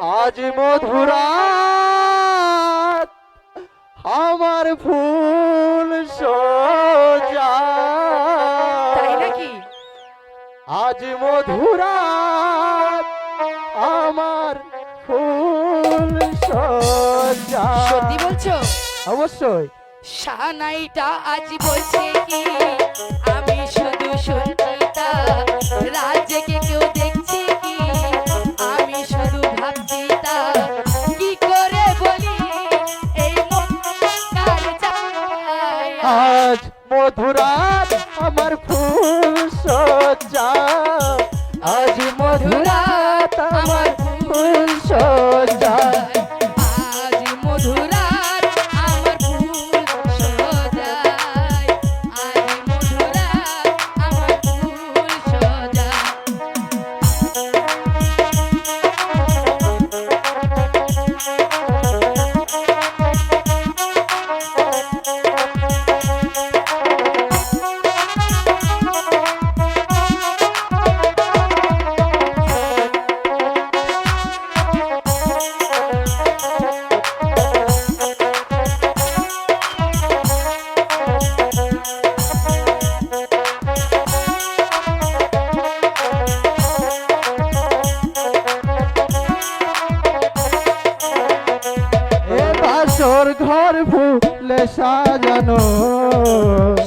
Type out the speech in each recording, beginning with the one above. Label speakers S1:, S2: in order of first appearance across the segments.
S1: আজ মধুরাত আমার ফুল সজা।
S2: তাই নাকি?
S1: আজ মধুরাত আমার ফুল সজা।
S2: সত্যি বলছো?
S1: অবশ্যই।
S2: সানাইটা আজ বলছে কি আমি শুধু শুনছি তা, রাজ্যকে কেউ দেখছে কি আমি শুধু ভাবছি তা, কি করে বলি এই মন কার চায়।
S1: আজ মধুরাত আমার ফুল সজ্জা। আজ মধুরাত আমার ফুল সজ্জা।
S2: আজ মধুরাত আমার ফুল সজায়, আজ মধুরাত আমার ফুল সজায়।
S1: এ বাসর ঘর ফুলে সাজানো,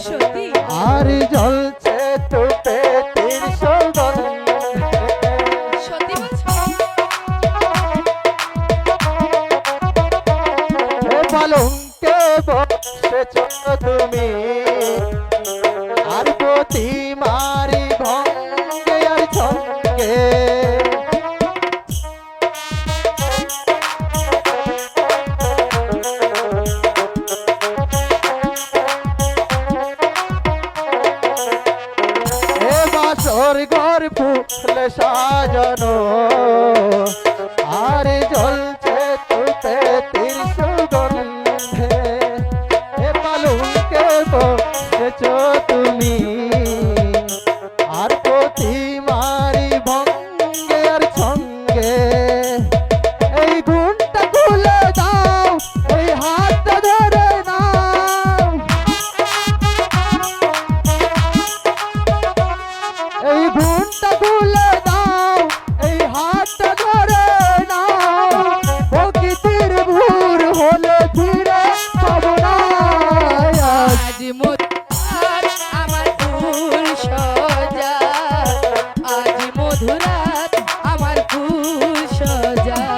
S2: সত্যি?
S1: আর জ্বলছে তুপে তীর সুগন্ধে।
S2: সত্যি বলছো?
S1: এ পালঙ্কে বসেছ তুমি, আর প্রতিমারি ভঙ্গে আর ছঙ্গে। এ বাসর ঘর ফুলে সাজানো, আর জ্বলছে তুতে তীর সুগন্ধে। এ পালঙ্কে বসেছ তুমি, আর প্রতিমারি ভঙ্গে আর ছঙ্গে। এই ঘুমটা খুলে দাও, এই হাতটা ধরে নাও। এই ঘুমটা খুলে দাও, এই হাতটা ধরে নাও। প্রকৃতির ভুর হলে ফিরে পাবো না। আজ
S2: আজ মধুরাত আমার ফুল সজায়, আজ মধুরাত আমার ফুল সজায়।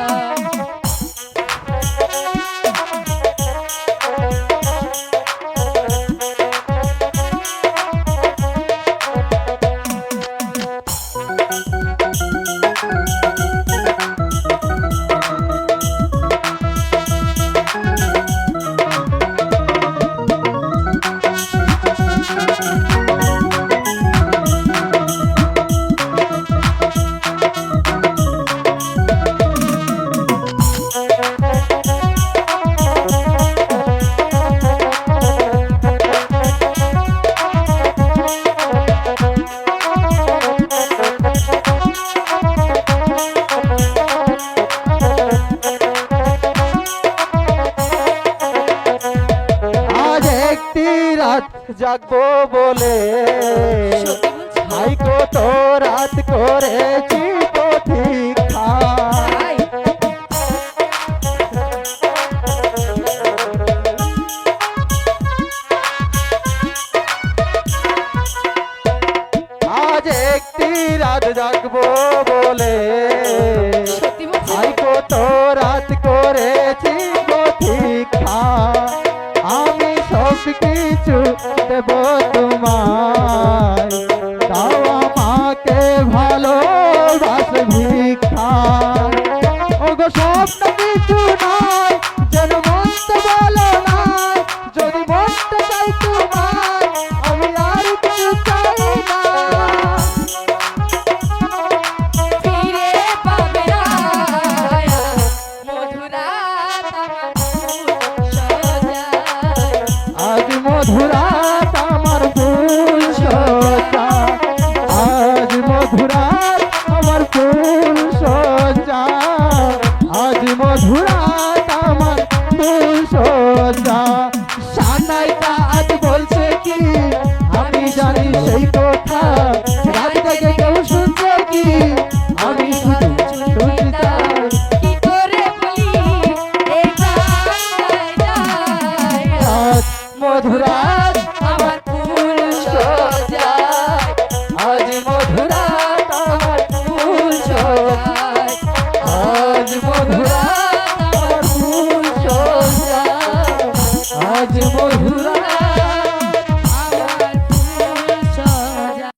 S1: আজ একটি রাত জাগবো বলে,
S2: সত্যি বলছো?
S1: হাইকো তো রাত করেছি প্রতীক্ষা।
S2: তাই?
S1: আজ একটি রাত জাগবো বলে,
S2: সত্যি বলছো?
S1: হাইকো তো রাত করেছি প্রতীক্ষা। আমি সব কিছু দেব তোমায়, তাও আমাকে ভালোবাস ভিক্ষা। ওগো স্বপ্ন কিছু নাই, যেন মনটা বলো নাই। যদি মনটা চাই তোমার, আমি আর কিছু চাই না।
S2: ফিরে পাবে না মধুরাত আমার ফুল সজায়।
S1: আজ মধুরাত আমার ফুল সজ্জা। আজ মধুরাত আমার ফুল সজ্জা। কথা রাত থেকে কেউ শুনছে কি আমি শুধু শুনতে চাই
S2: কি করে বলি এই গান গাই যাই।
S1: মধুরা